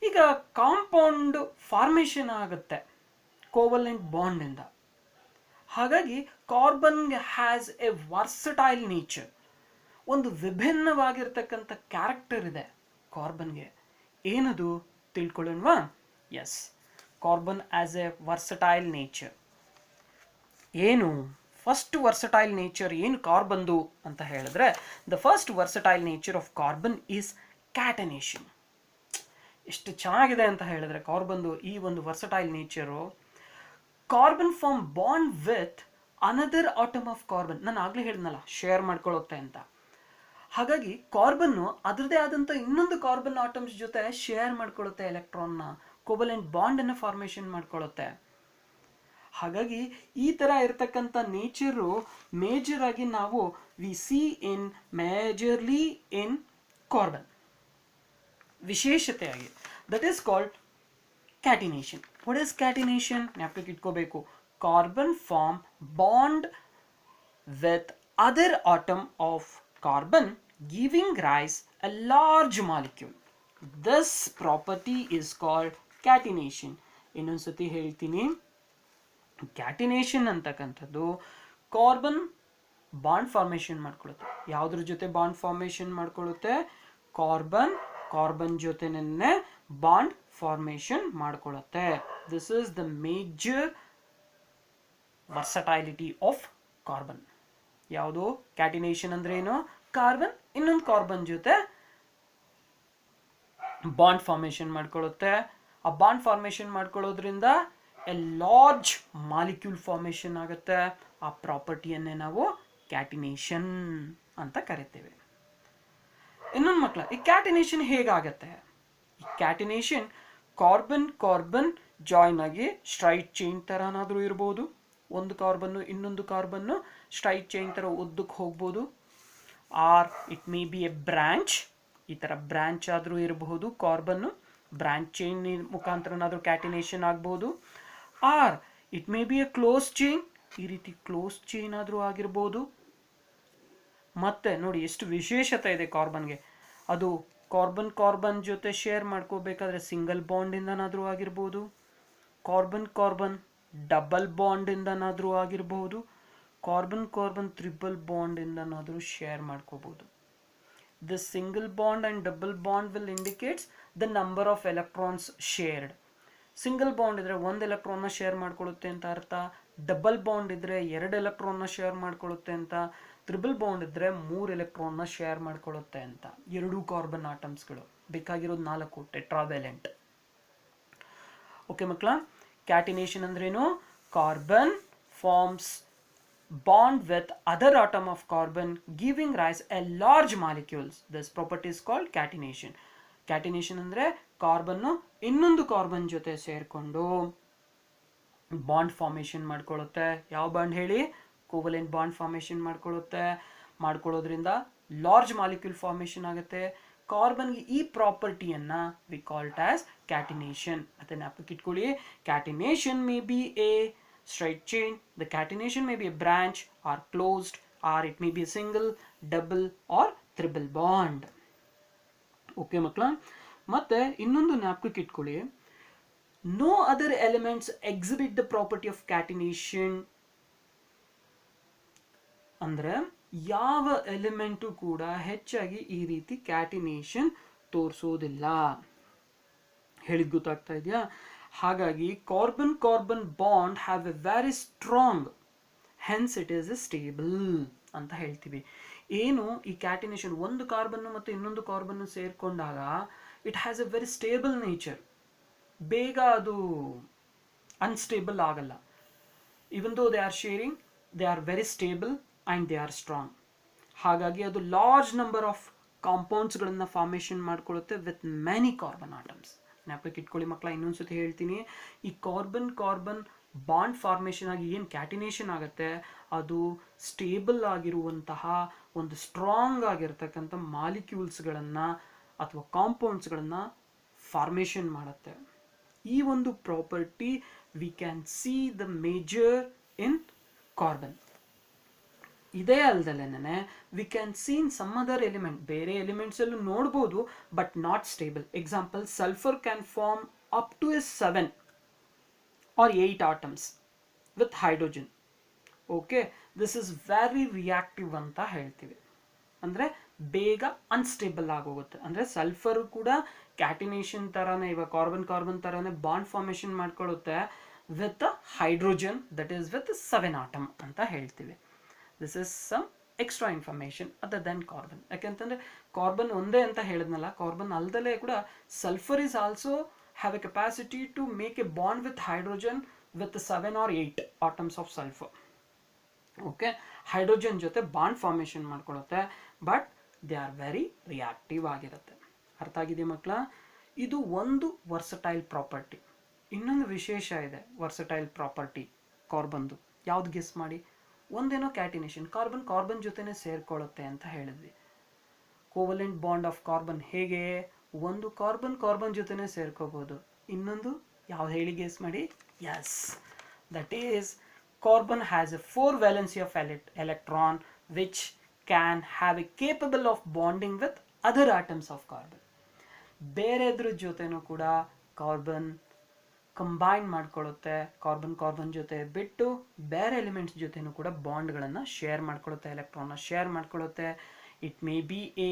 ಈಗ ಕಾಂಪೌಂಡ್ ಫಾರ್ಮೇಷನ್ ಆಗುತ್ತೆ ಕೋವಲೆಂಟ್ ಬಾಂಡ್ ಇಂದ. ಹಾಗಾಗಿ carbon has a versatile nature. ಒಂದು ವಿಭಿನ್ನವಾಗಿರ್ತಕ್ಕಂಥ ಕ್ಯಾರೆಕ್ಟರ್ ಇದೆ ಕಾರ್ಬನ್ಗೆ. ಏನದು ತಿಳ್ಕೊಳ್ಳೋಣವಾ? Yes, carbon as a versatile nature. ಏನು ಫಸ್ಟ್ ವರ್ಸಟೈಲ್ ನೇಚರ್ ಏನು ಕಾರ್ಬನ್ದು ಅಂತ ಹೇಳಿದ್ರೆ, the first versatile nature of carbon is catenation. ಎಷ್ಟು ಚೆನ್ನಾಗಿದೆ ಅಂತ ಹೇಳಿದ್ರೆ ಕಾರ್ಬನ್ದು ಈ ಒಂದು versatile nature. Carbon form bond with another atom of carbon. ನಾನು ಆಗ್ಲೇ ಹೇಳಿದ್ನಲ್ಲ ಶೇರ್ ಮಾಡ್ಕೊಳ್ಳುತ್ತೆ ಅಂತ. ಹಾಗಾಗಿ ಕಾರ್ಬನ್ನು ಅದರದೇ ಆದಂಥ ಇನ್ನೊಂದು ಕಾರ್ಬನ್ ಆಟಮ್ಸ್ ಜೊತೆ ಶೇರ್ ಮಾಡ್ಕೊಳ್ಳುತ್ತೆ ಎಲೆಕ್ಟ್ರಾನ್ನ, ಕೋವಲೆಂಟ್ ಬಾಂಡ್ ಅನ್ನು ಫಾರ್ಮೇಷನ್ ಮಾಡ್ಕೊಳ್ಳುತ್ತೆ. ಹಾಗಾಗಿ ಈ ತರ ಇರತಕ್ಕಂಥ ನೇಚರು ಮೇಜರ್ ಆಗಿ ನಾವು we see in majorly in carbon ವಿಶೇಷತೆಯಾಗಿ. That is called catenation. What is catenation? ಜ್ಞಾಪಕಕ್ಕೆ ಇಟ್ಕೋಬೇಕು. Carbon form bond with other atom of carbon giving rise a large molecule. This property is called catenation. ಇನ್ನೊಂದ್ಸತಿ ಹೇಳ್ತೀನಿ, ಕ್ಯಾಟಿನೇಷನ್ ಅಂತಕ್ಕಂಥದ್ದು carbon bond formation ಮಾಡ್ಕೊಳ್ಳುತ್ತೆ. ಯಾವುದ್ರ ಜೊತೆ bond formation ಮಾಡ್ಕೊಳ್ಳುತ್ತೆ? ಕಾರ್ಬನ್ ಜೊತೆನೇ ಬಾಂಡ್ ಫಾರ್ಮೇಷನ್ ಮಾಡ್ಕೊಳ್ಳುತ್ತೆ. This is the major versatility of carbon. ಯಾವುದು? ಕ್ಯಾಟಿನೇಷನ್ ಅಂದ್ರೆ ಏನು? ಕಾರ್ಬನ್ ಇನ್ನೊಂದು ಕಾರ್ಬನ್ ಜೊತೆ ಬಾಂಡ್ ಫಾರ್ಮೇಷನ್ ಮಾಡ್ಕೊಳ್ಳುತ್ತೆ. ಆ ಬಾಂಡ್ ಫಾರ್ಮೇಷನ್ ಮಾಡ್ಕೊಳ್ಳೋದ್ರಿಂದ ಎ ಲಾರ್ಜ್ ಮಾಲಿಕ್ಯೂಲ್ ಫಾರ್ಮೇಷನ್ ಆಗುತ್ತೆ. ಆ ಪ್ರಾಪರ್ಟಿಯನ್ನೇ ನಾವು ಕ್ಯಾಟಿನೇಷನ್ ಅಂತ ಕರಿತೇವೆ. ಇನ್ನೊಂದು ಮಕ್ಕಳ, ಈ ಕ್ಯಾಟಿನೇಷನ್ ಹೇಗಾಗತ್ತೆ? ಈ ಕ್ಯಾಟಿನೇಷನ್ ಕಾರ್ಬನ್ ಜಾಯಿನ್ ಆಗಿ ಸ್ಟ್ರೈಟ್ ಚೈನ್ ತರನಾದ್ರೂ ಇರ್ಬೋದು. ಒಂದು ಕಾರ್ಬನ್ನು ಇನ್ನೊಂದು ಕಾರ್ಬನ್ನು ಸ್ಟ್ರೈಟ್ ಚೈನ್ ತರ ಉದ್ದಕ್ಕೆ ಹೋಗ್ಬೋದು. Or it may be a branch, ಈ ಥರ ಬ್ರಾಂಚ್ ಆದರೂ ಇರಬಹುದು. ಕಾರ್ಬನ್ನು ಬ್ರಾಂಚ್ ಚೈನ್ ಮುಖಾಂತರನಾದರೂ ಕ್ಯಾಟಿನೇಷನ್ ಆಗ್ಬೋದು. Or it may be a close chain, ಈ ರೀತಿ ಕ್ಲೋಸ್ ಚೈನ್ ಆದರೂ ಆಗಿರ್ಬೋದು. ಮತ್ತೆ ನೋಡಿ ಎಷ್ಟು ವಿಶೇಷತೆ ಇದೆ ಕಾರ್ಬನ್ಗೆ. ಅದು ಕಾರ್ಬನ್ ಜೊತೆ ಶೇರ್ ಮಾಡ್ಕೋಬೇಕಾದ್ರೆ ಸಿಂಗಲ್ ಬಾಂಡಿಂದನಾದರೂ ಆಗಿರ್ಬೋದು, ಕಾರ್ಬನ್ ಡಬಲ್ ಬಾಂಡಿಂದನಾದರೂ ಆಗಿರಬಹುದು, ಕಾರ್ಬನ್ ಟ್ರಿಪಲ್ ಬಾಂಡಿಂದನಾದರೂ ಶೇರ್ ಮಾಡ್ಕೋಬಹುದು. This single bond and double bond will indicates the number of electrons shared. Single bond ಇದ್ರೆ ಒಂದು ಎಲೆಕ್ಟ್ರಾನ್ನ ಶೇರ್ ಮಾಡ್ಕೊಳ್ಳುತ್ತೆ ಅಂತ ಅರ್ಥ. ಡಬಲ್ ಬಾಂಡ್ ಇದ್ರೆ ಎರಡು ಎಲೆಕ್ಟ್ರಾನ್ನ ಶೇರ್ ಮಾಡ್ಕೊಳ್ಳುತ್ತೆ ಅಂತ. ತ್ರಿಬಲ್ ಬಾಂಡ್ ಇದ್ರೆ 3 ಎಲೆಕ್ಟ್ರಾನ್ನ ಶೇರ್ ಮಾಡ್ಕೊಳ್ಳುತ್ತೆ ಅಂತ. 2 ಕಾರ್ಬನ್ ಆಟಮ್ಸ್ಗಳು, ಬೇಕಾಗಿರೋದು 4 ಟೆಟ್ರಾವ್ಯಾಲೆಂಟ್. ಓಕೆ ಮಕ್ಕಳ, ಕ್ಯಾಟಿನೇಷನ್ ಅಂದ್ರೇನು? Carbon forms bond with other atom of carbon giving rise a large molecules. This property is called catenation. Catenation ಅಂದ್ರೆ ಕಾರ್ಬನ್ ಇನ್ನೊಂದು ಕಾರ್ಬನ್ ಜೊತೆ ಸೇರ್ಕೊಂಡು ಬಾಂಡ್ ಫಾರ್ಮೇಷನ್ ಮಾಡ್ಕೊಳ್ಳುತ್ತೆ. ಯಾವ ಬಾಂಡ್ ಹೇಳಿ? ಕೋವಲೆಂಟ್ ಬಾಂಡ್ ಫಾರ್ಮೇಷನ್ ಮಾಡ್ಕೊಳ್ಳೋದ್ರಿಂದ ಲಾರ್ಜ್ ಮಾಲಿಕ್ಯೂಲ್ ಫಾರ್ಮೇಷನ್ ಆಗುತ್ತೆ. ಕಾರ್ಬನ್ಗೆ ಈ ಪ್ರಾಪರ್ಟಿಯನ್ನ ವಿ ಕಾಲ್ಡ್ ಆಸ್ ಕ್ಯಾಟಿನೇಷನ್. ಮತ್ತೆ ಜ್ಞಾಪಕ ಇಟ್ಕೊಳ್ಳಿ, catenation may be a straight chain, the catenation may be a branch or closed, or it may be a single, double or triple bond. Okay ಮಕ್ಕಳ, ಮತ್ತೆ ಇನ್ನೊಂದು ಜ್ಞಾಪಕಕ್ಕೆ ಇಟ್ಕೊಳ್ಳಿ, no other elements exhibit the property of catenation. ಅಂದ್ರೆ ಯಾವ element ಕೂಡ ಹೆಚ್ಚಾಗಿ ಈ ರೀತಿ ಕ್ಯಾಟಿನೇಷನ್ ತೋರಿಸೋದಿಲ್ಲ. ಹೇಳಿದ್ ಗೊತ್ತಾಗ್ತಾ ಇದೆಯಾ? ಹಾಗಾಗಿ carbon carbon bond have a very strong, hence it is a stable ಅಂತ ಹೇಳ್ತೀವಿ. ಏನು ಈ ಕ್ಯಾಟಿನೇಷನ್, ಒಂದು ಕಾರ್ಬನ್ ಮತ್ತು ಇನ್ನೊಂದು ಕಾರ್ಬನ್ ಸೇರ್ಕೊಂಡಾಗ it has a very stable nature. ಬೇಗ ಅದು ಅನ್ಸ್ಟೇಬಲ್ ಆಗಲ್ಲ. Even though they are sharing, they are very stable and they are strong. ಹಾಗಾಗಿ ಅದು ಲಾರ್ಜ್ ನಂಬರ್ ಆಫ್ ಕಾಂಪೌಂಡ್ಸ್ಗಳನ್ನು ಫಾರ್ಮೇಷನ್ ಮಾಡ್ಕೊಳ್ಳುತ್ತೆ ವಿತ್ ಮೆನಿ ಕಾರ್ಬನ್ ಆಟಮ್ಸ್. ಜ್ಞಾಪಕ ಇಟ್ಕೊಳ್ಳಿ ಮಕ್ಕಳ, ಇನ್ನೊಂದ್ಸತಿ ಹೇಳ್ತೀನಿ, ಈ ಕಾರ್ಬನ್ ಕಾರ್ಬನ್ ಬಾಂಡ್ ಫಾರ್ಮೇಷನ್ ಆಗಿ ಏನು ಕ್ಯಾಟಿನೇಷನ್ ಆಗುತ್ತೆ, ಅದು ಸ್ಟೇಬಲ್ ಆಗಿರುವಂತಹ ಒಂದು ಸ್ಟ್ರಾಂಗ್ ಆಗಿರ್ತಕ್ಕಂಥ ಮಾಲಿಕ್ಯೂಲ್ಸ್ಗಳನ್ನು ಅಥವಾ ಕಾಂಪೌಂಡ್ಸ್ಗಳನ್ನು ಫಾರ್ಮೇಷನ್ ಮಾಡುತ್ತೆ. ಈ ಒಂದು property we can see the major in carbon. ಇದೇ ಅಲ್ದಲೇನೆ we can see in some other element, ಬೇರೆ ಎಲಿಮೆಂಟ್ಸ್ ಅಲ್ಲೂ ನೋಡ್ಬೋದು, but not stable. Example, sulphur can form up to 7 or 8 atoms with hydrogen. Okay, this is very reactive ಅಂತ ಹೇಳ್ತೀವಿ. ಅಂದರೆ ಬೇಗ unstable ಆಗೋಗುತ್ತೆ. ಅಂದರೆ ಸಲ್ಫರ್ ಕೂಡ ಕ್ಯಾಟಿನೇಷನ್ ಥರನೇ, ಇವಾಗ ಕಾರ್ಬನ್ ಕಾರ್ಬನ್ ಥರನೇ ಬಾಂಡ್ ಫಾರ್ಮೇಷನ್ ಮಾಡ್ಕೊಳ್ಳುತ್ತೆ with hydrogen, that is with 7 atom ಅಂತ ಹೇಳ್ತೀವಿ. This is some extra information other than carbon. ಯಾಕೆಂತಂದರೆ ಕಾರ್ಬನ್ ಒಂದೇ ಅಂತ ಹೇಳಿದ್ನಲ್ಲ, ಕಾರ್ಬನ್ ಅಲ್ದಲೇ ಕೂಡ sulphur is also have a capacity to make a bond with hydrogen with 7 or 8 atoms of sulphur. Okay, hydrogen ಜೊತೆ bond formation ಮಾಡ್ಕೊಳ್ಳುತ್ತೆ, but they are very reactive ಆಗಿರುತ್ತೆ. ಅರ್ಥ ಆಗಿದೆ ಮಕ್ಕಳ? ಇದು ಒಂದು ವರ್ಸಟೈಲ್ ಪ್ರಾಪರ್ಟಿ. ಇನ್ನೊಂದು ವಿಶೇಷ ಇದೆ ವರ್ಸಟೈಲ್ ಪ್ರಾಪರ್ಟಿ ಕಾರ್ಬನ್ದು. ಯಾವ್ದು ಗೆಸ್ ಮಾಡಿ? ಒಂದೇನೋ ಕ್ಯಾಟಿನೇಷನ್, ಕಾರ್ಬನ್ ಕಾರ್ಬನ್ ಜೊತೆನೆ ಸೇರ್ಕೊಳ್ಳುತ್ತೆ ಅಂತ ಹೇಳಿದ್ವಿ. ಕೋವಲೆಂಟ್ ಬಾಂಡ್ ಆಫ್ ಕಾರ್ಬನ್ ಹೇಗೆ? ಒಂದು ಕಾರ್ಬನ್ ಕಾರ್ಬನ್ ಜೊತೆನೆ ಸೇರ್ಕೋಬಹುದು. ಇನ್ನೊಂದು ಯಾವ್ದು ಹೇಳಿ, ಗೆಸ್ ಮಾಡಿ? Yes, that is carbon has a 4 valency of electron which can have a capable of bonding with other atoms of carbon. ಬೇರೆದ್ರ ಜೊತೆನೂ ಕೂಡ ಕಾರ್ಬನ್ ಕಂಬೈನ್ ಮಾಡ್ಕೊಳ್ಳುತ್ತೆ, ಕಾರ್ಬನ್ ಕಾರ್ಬನ್ ಜೊತೆ ಬಿಟ್ಟು ಬೇರೆ ಎಲಿಮೆಂಟ್ಸ್ ಜೊತೆನೂ ಕೂಡ ಬಾಂಡ್ಗಳನ್ನು ಶೇರ್ ಮಾಡ್ಕೊಳ್ಳುತ್ತೆ, ಎಲೆಕ್ಟ್ರಾನ್ನ ಶೇರ್ ಮಾಡ್ಕೊಳ್ಳುತ್ತೆ. It may be a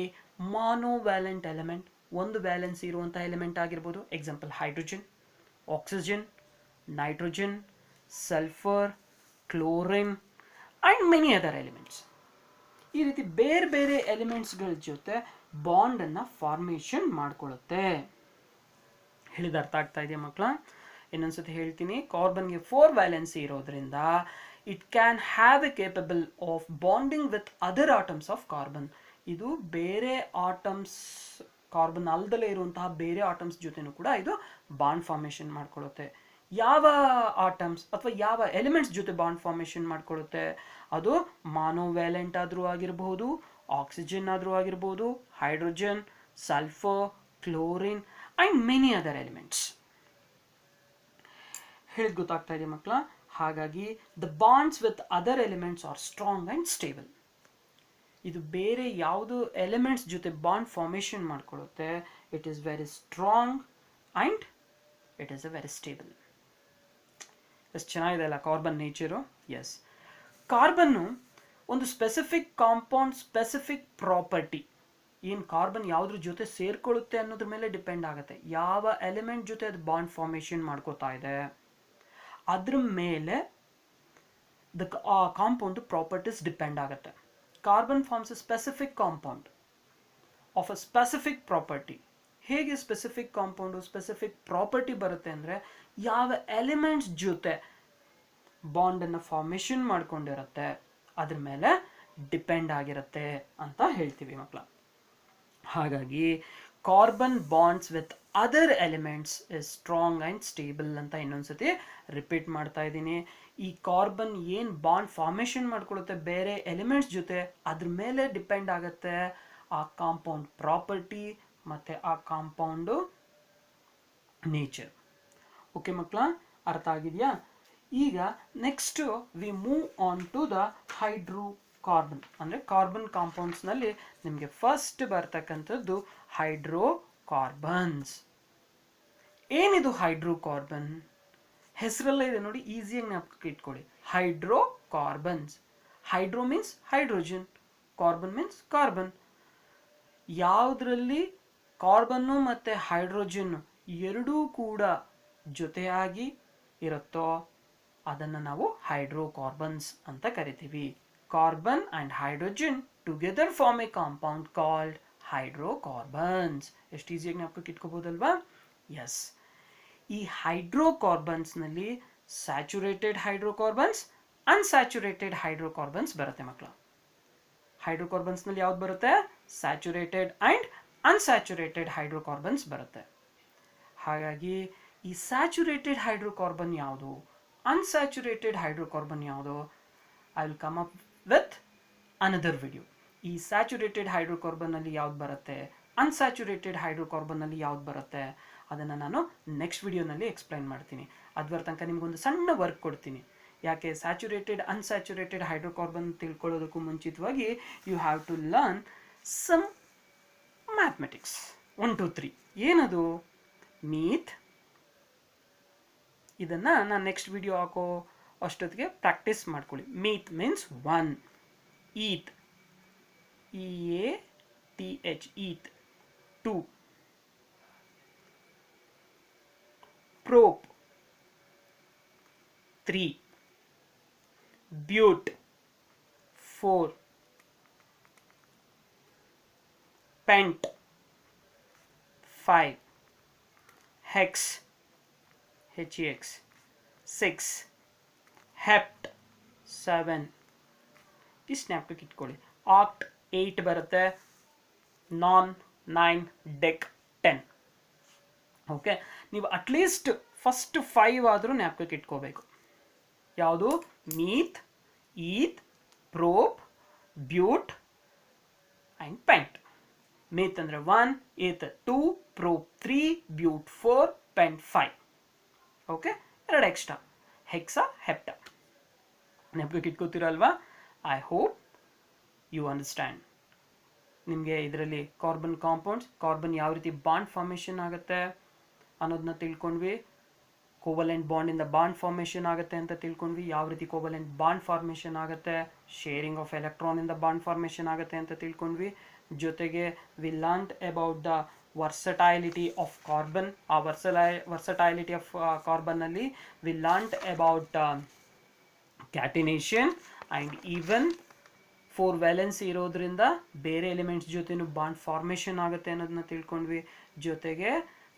monovalent element, ಒಂದು ವ್ಯಾಲೆನ್ಸಿ ಇರುವಂಥ ಎಲಿಮೆಂಟ್ ಆಗಿರ್ಬೋದು. Example, hydrogen, oxygen, nitrogen, sulphur, chlorine and many other elements. ಈ ರೀತಿ ಬೇರೆ ಬೇರೆ ಎಲಿಮೆಂಟ್ಸ್ಗಳ ಜೊತೆ ಬಾಂಡನ್ನು ಫಾರ್ಮೇಷನ್ ಮಾಡ್ಕೊಳ್ಳುತ್ತೆ. ಹೇಳಿದ ಅರ್ಥ ಆಗ್ತಾ ಇದೆಯಾ ಮಕ್ಕಳ? ಇನ್ನೊಂದ್ಸತಿ ಹೇಳ್ತೀನಿ, ಕಾರ್ಬನ್ಗೆ 4 ವ್ಯಾಲೆನ್ಸಿ ಇರೋದ್ರಿಂದ it can have A capable of bonding with other atoms of carbon. ಇದು ಬೇರೆ ಆಟಮ್ಸ್, ಕಾರ್ಬನ್ ಅಲ್ದಲೇ ಇರುವಂತಹ ಬೇರೆ ಆಟಮ್ಸ್ ಜೊತೆನೂ ಕೂಡ ಇದು ಬಾಂಡ್ ಫಾರ್ಮೇಷನ್ ಮಾಡ್ಕೊಳ್ಳುತ್ತೆ. ಯಾವ ಆಟಮ್ಸ್ ಅಥವಾ ಯಾವ ಎಲಿಮೆಂಟ್ಸ್ ಜೊತೆ ಬಾಂಡ್ ಫಾರ್ಮೇಷನ್ ಮಾಡ್ಕೊಳ್ಳುತ್ತೆ? ಅದು ಮಾನೋವ್ಯಾಲೆಂಟ್ ಆದರೂ ಆಗಿರಬಹುದು, ಆಕ್ಸಿಜನ್ ಆದರೂ ಆಗಿರ್ಬೋದು, hydrogen, sulphur, chlorine and many other elements. ಹೇಳಿದ್ ಗೊತ್ತಾಗ್ತಾ ಇದೆ ಮಕ್ಕಳ? ಹಾಗಾಗಿ the bonds with other elements are strong and stable. ಇದು ಬೇರೆ ಯಾವುದು ಎಲಿಮೆಂಟ್ಸ್ ಜೊತೆ ಬಾಂಡ್ ಫಾರ್ಮೇಷನ್ ಮಾಡ್ಕೊಳ್ಳುತ್ತೆ, it is very strong and it is a very stable. ಎಷ್ಟು ಚೆನ್ನಾಗಿದೆ ಅಲ್ಲ ಕಾರ್ಬನ್ ನೇಚರು? ಎಸ್, ಕಾರ್ಬನ್ನು ಒಂದು ಸ್ಪೆಸಿಫಿಕ್ ಕಾಂಪೌಂಡ್, ಸ್ಪೆಸಿಫಿಕ್ ಪ್ರಾಪರ್ಟಿ. ಏನು ಕಾರ್ಬನ್ ಯಾವುದ್ರ ಜೊತೆ ಸೇರ್ಕೊಳ್ಳುತ್ತೆ ಅನ್ನೋದ್ರ ಮೇಲೆ ಡಿಪೆಂಡ್ ಆಗುತ್ತೆ. ಯಾವ ಎಲಿಮೆಂಟ್ ಜೊತೆ ಅದು ಬಾಂಡ್ ಫಾರ್ಮೇಷನ್ ಮಾಡ್ಕೋತಾ ಇದೆ ಅದ್ರ ಮೇಲೆ ಆ ಕಾಂಪೌಂಡ್ ಪ್ರಾಪರ್ಟೀಸ್ ಡಿಪೆಂಡ್ ಆಗುತ್ತೆ. carbon forms a specific compound of a specific property. ಹೇಗೆ ಸ್ಪೆಸಿಫಿಕ್ ಕಾಂಪೌಂಡು ಸ್ಪೆಸಿಫಿಕ್ ಪ್ರಾಪರ್ಟಿ ಬರುತ್ತೆ ಅಂದರೆ ಯಾವ ಎಲಿಮೆಂಟ್ಸ್ ಜೊತೆ ಬಾಂಡನ್ನು ಫಾರ್ಮೇಷನ್ ಮಾಡ್ಕೊಂಡಿರುತ್ತೆ ಅದ್ರ ಮೇಲೆ ಡಿಪೆಂಡ್ ಆಗಿರುತ್ತೆ ಅಂತ ಹೇಳ್ತೀವಿ ಮಕ್ಕಳ. ಹಾಗಾಗಿ carbon bonds with other elements is strong and stable ಅಂತ ಇನ್ನೊಂದ್ಸತಿ ರಿಪೀಟ್ ಮಾಡ್ತಾ ಇದ್ದೀನಿ. ಈ ಕಾರ್ಬನ್ ಏನು ಬಾಂಡ್ ಫಾರ್ಮೇಷನ್ ಮಾಡ್ಕೊಳ್ಳುತ್ತೆ ಬೇರೆ ಎಲಿಮೆಂಟ್ಸ್ ಜೊತೆ ಅದ್ರ ಮೇಲೆ ಡಿಪೆಂಡ್ ಆಗುತ್ತೆ ಆ ಕಾಂಪೌಂಡ್ ಪ್ರಾಪರ್ಟಿ ಮತ್ತು ಆ ಕಾಂಪೌಂಡು ನೇಚರ್. ಓಕೆ ಮಕ್ಕಳ, ಅರ್ಥ ಆಗಿದೆಯಾ? ಈಗ next we move on to the hydrocarbon. ಅಂದರೆ ಕಾರ್ಬನ್ ಕಾಂಪೌಂಡ್ಸ್ನಲ್ಲಿ ನಿಮಗೆ ಫಸ್ಟ್ ಬರ್ತಕ್ಕಂಥದ್ದು ಹೈಡ್ರೋಕಾರ್ಬನ್ಸ್. ಏನಿದು ಹೈಡ್ರೋಕಾರ್ಬನ್? ಹೆಸರಲ್ಲೇ ಇದೆ ನೋಡಿ, ಈಸಿಯಾಗಿ ಜ್ಞಾಪಕಕ್ಕೆ ಇಟ್ಕೊಳ್ಳಿ. Hydrocarbons. Hydro means hydrogen, carbon means carbon. ಯಾವುದರಲ್ಲಿ ಕಾರ್ಬನ್ನು ಮತ್ತು ಹೈಡ್ರೋಜನ್ ಎರಡೂ ಕೂಡ ಜೊತೆಯಾಗಿ ಇರುತ್ತೋ ಅದನ್ನು ನಾವು ಹೈಡ್ರೋಕಾರ್ಬನ್ಸ್ ಅಂತ ಕರಿತೀವಿ. Carbon and hydrogen together form a compound called hydrocarbons. ಎಷ್ಟು ಈಸಿಯಾಗಿ ಜ್ಞಾಪಕಕ್ಕೆ ಇಟ್ಕೋಬೋದಲ್ವಾ? ಎಸ್. ಈ ಹೈಡ್ರೋಕಾರ್ಬನ್ಸ್ನಲ್ಲಿ ಸ್ಯಾಚುರೇಟೆಡ್ ಹೈಡ್ರೋಕಾರ್ಬನ್ಸ್, ಅನ್ಸ್ಯಾಚುರೇಟೆಡ್ ಹೈಡ್ರೋಕಾರ್ಬನ್ಸ್ ಬರುತ್ತೆ ಮಕ್ಕಳು. ಹೈಡ್ರೋಕಾರ್ಬನ್ಸ್ನಲ್ಲಿ ಯಾವ್ದು ಬರುತ್ತೆ? ಸ್ಯಾಚುರೇಟೆಡ್ ಆ್ಯಂಡ್ ಅನ್ಸ್ಯಾಚುರೇಟೆಡ್ ಹೈಡ್ರೋಕಾರ್ಬನ್ಸ್ ಬರುತ್ತೆ. ಹಾಗಾಗಿ ಈ ಸ್ಯಾಚುರೇಟೆಡ್ ಹೈಡ್ರೋಕಾರ್ಬನ್ ಯಾವುದು, ಅನ್ಸ್ಯಾಚುರೇಟೆಡ್ ಹೈಡ್ರೋಕಾರ್ಬನ್ ಯಾವುದು, I will come up with another video. ಈ ಸ್ಯಾಚುರೇಟೆಡ್ ಹೈಡ್ರೋಕಾರ್ಬನ್ನಲ್ಲಿ ಯಾವ್ದು ಬರುತ್ತೆ, ಅನ್ಸ್ಯಾಚುರೇಟೆಡ್ ಹೈಡ್ರೋಕಾರ್ಬನ್ನಲ್ಲಿ ಯಾವ್ದು ಬರುತ್ತೆ, ಅದನ್ನು ನಾನು ನೆಕ್ಸ್ಟ್ ವಿಡಿಯೋನಲ್ಲಿ ಎಕ್ಸ್ಪ್ಲೈನ್ ಮಾಡ್ತೀನಿ. ಅದ್ರ ತನಕ ನಿಮಗೊಂದು ಸಣ್ಣ ವರ್ಕ್ ಕೊಡ್ತೀನಿ. ಯಾಕೆ ಸ್ಯಾಚುರೇಟೆಡ್ ಅನ್ಸ್ಯಾಚುರೇಟೆಡ್ ಹೈಡ್ರೋಕಾರ್ಬನ್ ತಿಳ್ಕೊಳ್ಳೋದಕ್ಕೂ ಮುಂಚಿತವಾಗಿ you have to learn some mathematics. 1 2 3 ಏನದು? ಮೀಥ್. ಇದನ್ನು ನಾನು ನೆಕ್ಸ್ಟ್ ವಿಡಿಯೋ ಹಾಕೋ ಅಷ್ಟೊತ್ತಿಗೆ ಪ್ರಾಕ್ಟೀಸ್ ಮಾಡ್ಕೊಳ್ಳಿ. ಮೀಥ್ means 1, ಈಥ್ EATH ಈಥ್ 2, prop 3, but 4, pent 5, hex HEX 6, hept 7. ಇಷ್ಟು ಜ್ಞಾಪಕಕ್ಕೆ ಇಟ್ಕೊಳ್ಳಿ. ಆಕ್ಟ್ 8 ಬರುತ್ತೆ, ನಾನ್ 9, ಡೆಕ್ 10. ಓಕೆ, ನೀವು ಅಟ್ಲೀಸ್ಟ್ ಫಸ್ಟ್ 5 ಆದರೂ ಜ್ಞಾಪಕಕ್ಕೆ ಇಟ್ಕೋಬೇಕು. ಯಾವುದು? ಮೀಥ್, ಈಥ್, ಪ್ರೋಪ್, ಬ್ಯೂಟ್ ಆ್ಯಂಡ್ ಪೆಂಟ್. ಮೀಥ್ ಅಂದರೆ 1, eth 2, prop 3, but 4, pent 5. Okay, 2 extra, hexa, hepta. ಜ್ಞಾಪಕಕ್ಕೆ ಇಟ್ಕೋತೀರಲ್ವಾ? I hope you understand. ನಿಮಗೆ ಇದರಲ್ಲಿ ಕಾರ್ಬನ್ ಕಾಂಪೌಂಡ್ಸ್, ಕಾರ್ಬನ್ ಯಾವ ರೀತಿ ಬಾಂಡ್ ಫಾರ್ಮೇಷನ್ ಆಗುತ್ತೆ ಅನ್ನೋದನ್ನ ತಿಳ್ಕೊಂಡ್ವಿ. ಕೋವಲೆಂಟ್ ಬಾಂಡಿಂದ ಬಾಂಡ್ ಫಾರ್ಮೇಷನ್ ಆಗುತ್ತೆ ಅಂತ ತಿಳ್ಕೊಂಡ್ವಿ. ಯಾವ ರೀತಿ ಕೋವಲೆಂಟ್ ಬಾಂಡ್ ಫಾರ್ಮೇಷನ್ ಆಗುತ್ತೆ, ಶೇರಿಂಗ್ ಆಫ್ ಎಲೆಕ್ಟ್ರಾನಿಂದ ಬಾಂಡ್ ಫಾರ್ಮೇಷನ್ ಆಗುತ್ತೆ ಅಂತ ತಿಳ್ಕೊಂಡ್ವಿ. ಜೊತೆಗೆ we learned about the versatility of carbon. ಆ ವರ್ಸಟೈಲಿಟಿ ಆಫ್ ಕಾರ್ಬನ್ನಲ್ಲಿ we learned about catenation and even 4 valency ಇರೋದ್ರಿಂದ ಬೇರೆ ಎಲಿಮೆಂಟ್ಸ್ ಜೊತೆನೂ ಬಾಂಡ್ ಫಾರ್ಮೇಷನ್ ಆಗುತ್ತೆ ಅನ್ನೋದನ್ನ ತಿಳ್ಕೊಂಡ್ವಿ. ಜೊತೆಗೆ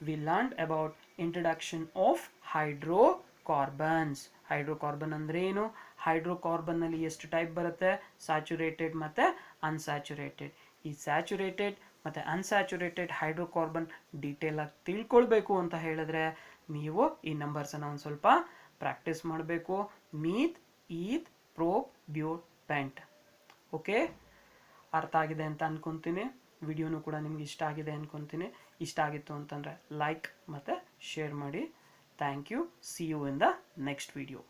we learned about introduction of hydrocarbons. Hydrocarbon ಅಂದ್ರೆ ಏನು, ಹೈಡ್ರೋಕಾರ್ಬನ್ನಲ್ಲಿ ಎಷ್ಟು ಟೈಪ್ ಬರುತ್ತೆ, ಸ್ಯಾಚುರೇಟೆಡ್ ಮತ್ತು ಅನ್ಸ್ಯಾಚುರೇಟೆಡ್. ಈ ಸ್ಯಾಚುರೇಟೆಡ್ ಮತ್ತು ಅನ್ಸ್ಯಾಚುರೇಟೆಡ್ ಹೈಡ್ರೋಕಾರ್ಬನ್ ಡೀಟೇಲಾಗಿ ತಿಳ್ಕೊಳ್ಬೇಕು ಅಂತ ಹೇಳಿದ್ರೆ ನೀವು ಈ ನಂಬರ್ಸನ್ನು ಒಂದು ಸ್ವಲ್ಪ ಪ್ರಾಕ್ಟೀಸ್ ಮಾಡಬೇಕು. ಮೀಥ್, ಈಥ್, ಪ್ರೋಪ್, ಬ್ಯೂಟ್, ಪೆಂಟ್. ಓಕೆ, ಅರ್ಥ ಆಗಿದೆ ಅಂತ ಅನ್ಕೊತೀನಿ. ವಿಡಿಯೋನು ಕೂಡ ನಿಮ್ಗೆ ಇಷ್ಟ ಆಗಿದೆ ಅನ್ಕೊತೀನಿ. ಇಷ್ಟ ಆಗಿತ್ತು ಅಂತಂದರೆ ಲೈಕ್ ಮತ್ತು ಶೇರ್ ಮಾಡಿ. Thank you. See you in the next video.